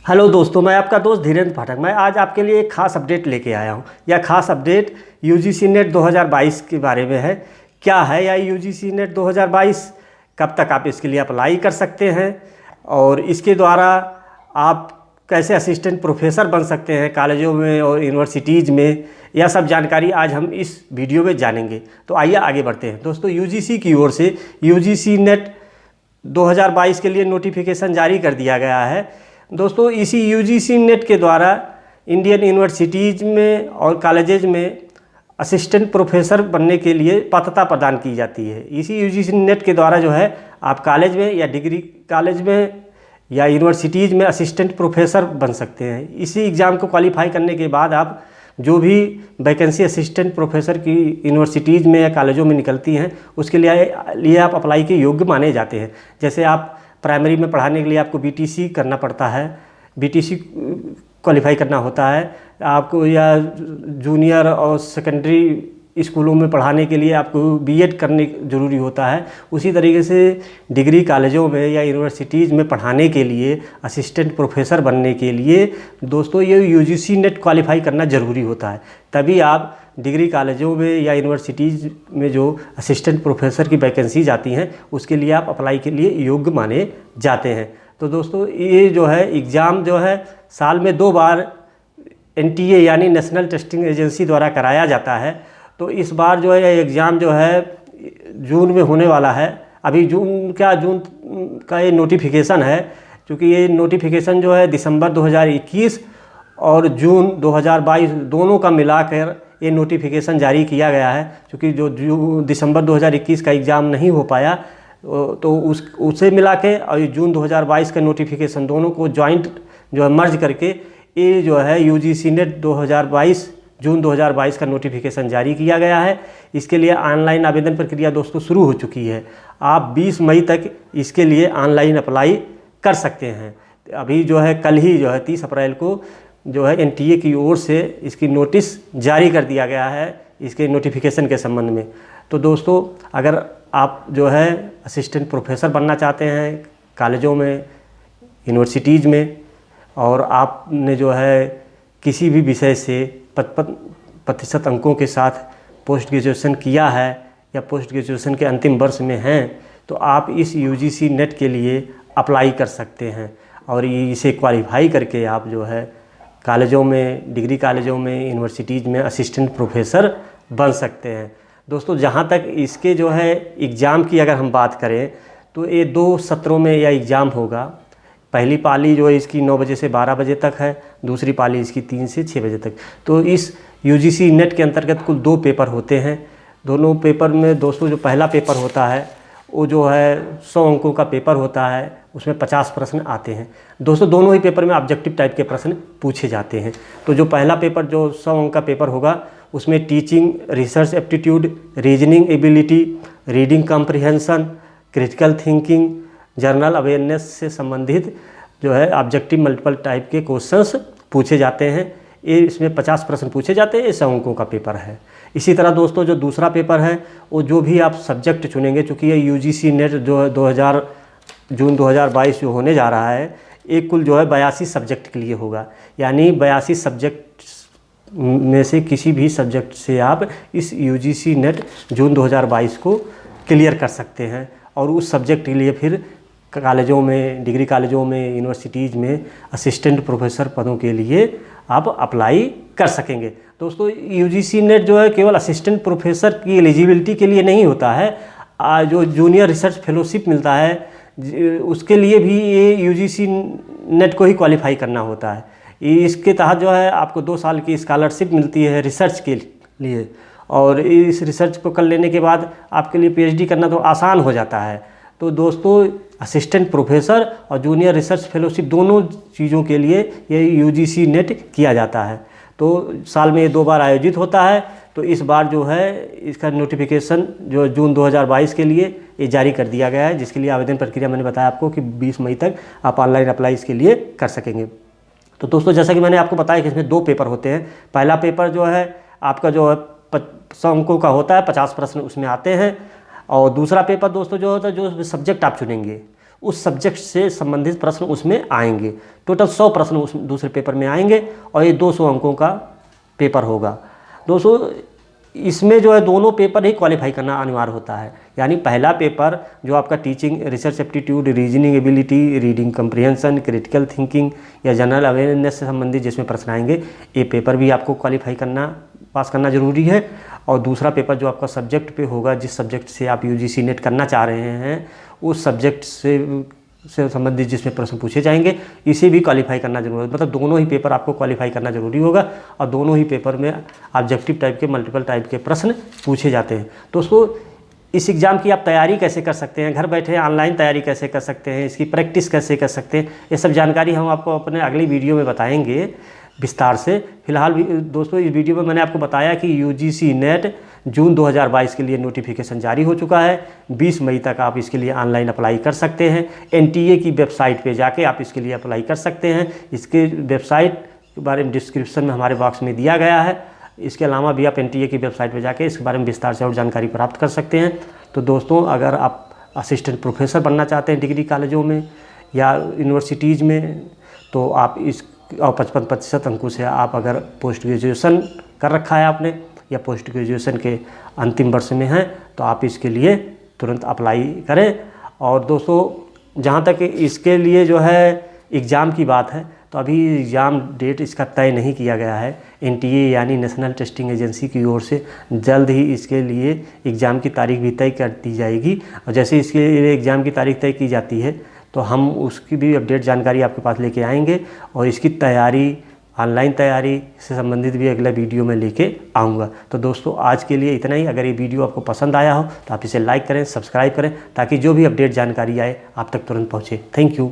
Hello दोस्तों, मैं आपका दोस्त धीरेन्द्र पाठक। मैं आज आपके लिए एक खास अपडेट लेके आया हूँ। यह खास अपडेट यूजीसी नेट 2022 के बारे में है। क्या है यह यूजीसी नेट 2022, कब तक आप इसके लिए अप्लाई कर सकते हैं और इसके द्वारा आप कैसे असिस्टेंट प्रोफेसर बन सकते हैं कॉलेजों में और यूनिवर्सिटीज़ में, यह सब जानकारी आज हम इस वीडियो में जानेंगे। तो आइए आगे बढ़ते हैं। दोस्तों, यूजीसी की ओर से यूजीसी नेट 2022 के लिए नोटिफिकेशन जारी कर दिया गया है। दोस्तों, इसी यूजीसी नेट के द्वारा इंडियन यूनिवर्सिटीज़ में और कॉलेजेज में असिस्टेंट प्रोफेसर बनने के लिए पात्रता प्रदान की जाती है। इसी यूजीसी नेट के द्वारा जो है आप कॉलेज में या डिग्री कॉलेज में या यूनिवर्सिटीज़ में असिस्टेंट प्रोफेसर बन सकते हैं। इसी एग्ज़ाम को क्वालिफाई करने के बाद आप जो भी वैकेंसी असिस्टेंट प्रोफेसर की यूनिवर्सिटीज़ में या कॉलेजों में निकलती हैं उसके लिए आप अप्लाई के योग्य माने जाते हैं। जैसे आप प्राइमरी में पढ़ाने के लिए आपको बीटीसी करना पड़ता है, बीटीसी क्वालिफाई करना होता है आपको, या जूनियर और सेकेंडरी स्कूलों में पढ़ाने के लिए आपको बीएड करने ज़रूरी होता है। उसी तरीके से डिग्री कॉलेजों में या यूनिवर्सिटीज़ में पढ़ाने के लिए असिस्टेंट प्रोफेसर बनने के लिए दोस्तों ये यूजीसी नेट क्वालिफाई करना ज़रूरी होता है। तभी आप डिग्री कॉलेजों में या यूनिवर्सिटीज़ में जो असिस्टेंट प्रोफेसर की वैकेंसीज आती हैं उसके लिए आप अप्लाई के लिए योग्य माने जाते हैं। तो दोस्तों, ये जो है एग्ज़ाम जो है साल में 2 बार एनटीए यानी नेशनल टेस्टिंग एजेंसी द्वारा कराया जाता है। तो इस बार जो है एग्ज़ाम जो है जून में होने वाला है। अभी जून का ये नोटिफिकेशन है, क्योंकि ये नोटिफिकेशन जो है दिसंबर 2021 और जून 2022 दोनों का मिलाकर ये नोटिफिकेशन जारी किया गया है। क्योंकि जो दिसंबर 2021 का एग्ज़ाम नहीं हो पाया तो उसे मिला के और जून 2022 का नोटिफिकेशन दोनों को जॉइंट जो है मर्ज करके ये जो है यूजीसी नेट 2022 जून 2022 का नोटिफिकेशन जारी किया गया है। इसके लिए ऑनलाइन आवेदन प्रक्रिया दोस्तों शुरू हो चुकी है। आप 20 मई तक इसके लिए ऑनलाइन अप्लाई कर सकते हैं। अभी जो है कल ही जो है 30 अप्रैल को जो है एनटीए की ओर से इसकी नोटिस जारी कर दिया गया है इसके नोटिफिकेशन के संबंध में। तो दोस्तों, अगर आप जो है असिस्टेंट प्रोफेसर बनना चाहते हैं कॉलेजों में, यूनिवर्सिटीज़ में, और आपने जो है किसी भी विषय से 55% अंकों के साथ पोस्ट ग्रेजुएशन किया है या पोस्ट ग्रेजुएशन के अंतिम वर्ष में हैं, तो आप इस यूजीसी नेट के लिए अप्लाई कर सकते हैं और इसे क्वालिफाई करके आप जो है कॉलेजों में, डिग्री कॉलेजों में, यूनिवर्सिटीज़ में असिस्टेंट प्रोफेसर बन सकते हैं। दोस्तों, जहाँ तक इसके जो है एग्ज़ाम की अगर हम बात करें तो ये 2 सत्रों में यह एग्ज़ाम होगा। पहली पाली जो है इसकी 9 बजे से 12 बजे तक है, दूसरी पाली इसकी 3 से 6 बजे तक। तो इस यूजीसी नेट के अंतर्गत कुल 2 पेपर होते हैं। दोनों पेपर में दोस्तों जो पहला पेपर होता है वो जो है 100 अंकों का पेपर होता है, उसमें 50 प्रश्न आते हैं। दोस्तों, दोनों ही पेपर में ऑब्जेक्टिव टाइप के प्रश्न पूछे जाते हैं। तो जो पहला पेपर जो 100 अंक का पेपर होगा उसमें teaching, research aptitude, reasoning ability, reading comprehension, critical thinking, general awareness से संबंधित जो है ऑब्जेक्टिव मल्टीपल टाइप के क्वेश्चंस पूछे जाते हैं। ये इसमें 50 प्रश्न पूछे जाते हैं। ये 100 अंकों का पेपर है। इसी तरह दोस्तों, जो दूसरा पेपर है वो जो भी आप सब्जेक्ट चुनेंगे, चूँकि ये यूजीसी नेट जो 2000 जून 2022 जो होने जा रहा है, एक कुल जो है 82 सब्जेक्ट के लिए होगा। यानी 82 सब्जेक्ट में से किसी भी सब्जेक्ट से आप इस यूजीसी नेट जून 2022 को क्लियर कर सकते हैं और उस सब्जेक्ट के लिए फिर कॉलेजों में, डिग्री कॉलेजों में, यूनिवर्सिटीज़ में असिस्टेंट प्रोफेसर पदों के लिए आप अप्लाई कर सकेंगे। दोस्तों, यूजीसी नेट जो है केवल असिस्टेंट प्रोफेसर की एलिजिबिलिटी के लिए नहीं होता है। जो जूनियर रिसर्च फेलोशिप मिलता है उसके लिए भी ये यूजीसी नेट को ही क्वालिफाई करना होता है। इसके तहत जो है आपको 2 साल की स्कॉलरशिप मिलती है रिसर्च के लिए, और इस रिसर्च को कर लेने के बाद आपके लिए पीएचडी करना तो आसान हो जाता है। तो दोस्तों, असिस्टेंट प्रोफेसर और जूनियर रिसर्च फेलोशिप दोनों चीज़ों के लिए ये यूजीसी नेट किया जाता है। तो साल में ये 2 बार आयोजित होता है। तो इस बार जो है इसका नोटिफिकेशन जो जून 2022 के लिए ये जारी कर दिया गया है, जिसके लिए आवेदन प्रक्रिया मैंने बताया आपको कि 20 मई तक आप ऑनलाइन अप्लाई इसके लिए कर सकेंगे। तो दोस्तों, जैसा कि मैंने आपको बताया कि इसमें 2 पेपर होते हैं। पहला पेपर जो है आपका जो है 100 अंकों का होता है, 50 प्रश्न उसमें आते हैं। और दूसरा पेपर दोस्तों जो होता है, जो सब्जेक्ट आप चुनेंगे उस सब्जेक्ट से संबंधित प्रश्न उसमें आएंगे। टोटल 100 प्रश्न उस दूसरे पेपर में आएंगे और ये 200 अंकों का पेपर होगा। दोस्तों इसमें जो है दोनों पेपर ही क्वालिफाई करना अनिवार्य होता है। यानी पहला पेपर जो आपका teaching, research aptitude, reasoning ability, reading comprehension, critical thinking या जनरल अवेयरनेस से संबंधित जिसमें प्रश्न आएंगे, ये पेपर भी आपको क्वालिफाई करना, पास करना ज़रूरी है। और दूसरा पेपर जो आपका सब्जेक्ट पे होगा, जिस सब्जेक्ट से आप यूजीसी नेट करना चाह रहे हैं, उस सब्जेक्ट से संबंधित जिसमें प्रश्न पूछे जाएंगे, इसे भी क्वालिफाई करना जरूरी है। मतलब दोनों ही पेपर आपको क्वालिफाई करना जरूरी होगा और दोनों ही पेपर में ऑब्जेक्टिव टाइप के, मल्टीपल टाइप के प्रश्न पूछे जाते हैं। दोस्तों इस एग्ज़ाम की आप तैयारी कैसे कर सकते हैं, घर बैठे ऑनलाइन तैयारी कैसे कर सकते हैं, इसकी प्रैक्टिस कैसे कर सकते हैं, ये सब जानकारी हम आपको अपने अगली वीडियो में बताएंगे विस्तार से। फिलहाल दोस्तों इस वीडियो में मैंने आपको बताया कि यूजीसी नेट जून 2022 के लिए नोटिफिकेशन जारी हो चुका है। 20 मई तक आप इसके लिए ऑनलाइन अप्लाई कर सकते हैं। एनटीए की वेबसाइट पे जाके आप इसके लिए अप्लाई कर सकते हैं। इसके वेबसाइट के बारे में डिस्क्रिप्शन में हमारे बॉक्स में दिया गया है। इसके अलावा भी आप एनटीए की वेबसाइट पे जाके इसके बारे में विस्तार से और जानकारी प्राप्त कर सकते हैं। तो दोस्तों अगर आप असिस्टेंट प्रोफेसर बनना चाहते हैं डिग्री कॉलेजों में या यूनिवर्सिटीज़ में, तो आप इस 55% अंकों से आप अगर पोस्ट ग्रेजुएशन कर रखा है आपने या पोस्ट ग्रेजुएशन के अंतिम वर्ष में हैं, तो आप इसके लिए तुरंत अप्लाई करें। और दोस्तों जहाँ तक इसके लिए जो है एग्ज़ाम की बात है, तो अभी एग्ज़ाम डेट इसका तय नहीं किया गया है। एनटीए यानी नेशनल टेस्टिंग एजेंसी की ओर से जल्द ही इसके लिए एग्ज़ाम की तारीख भी तय कर दी जाएगी। और जैसे इसके लिए एग्ज़ाम की तारीख तय की जाती है तो हम उसकी भी अपडेट जानकारी आपके पास लेके आएंगे और इसकी तैयारी, ऑनलाइन तैयारी से संबंधित भी अगला वीडियो में लेके आऊँगा। तो दोस्तों आज के लिए इतना ही। अगर ये वीडियो आपको पसंद आया हो तो आप इसे लाइक करें, सब्सक्राइब करें, ताकि जो भी अपडेट जानकारी आए आप तक तुरंत पहुँचे। Thank you.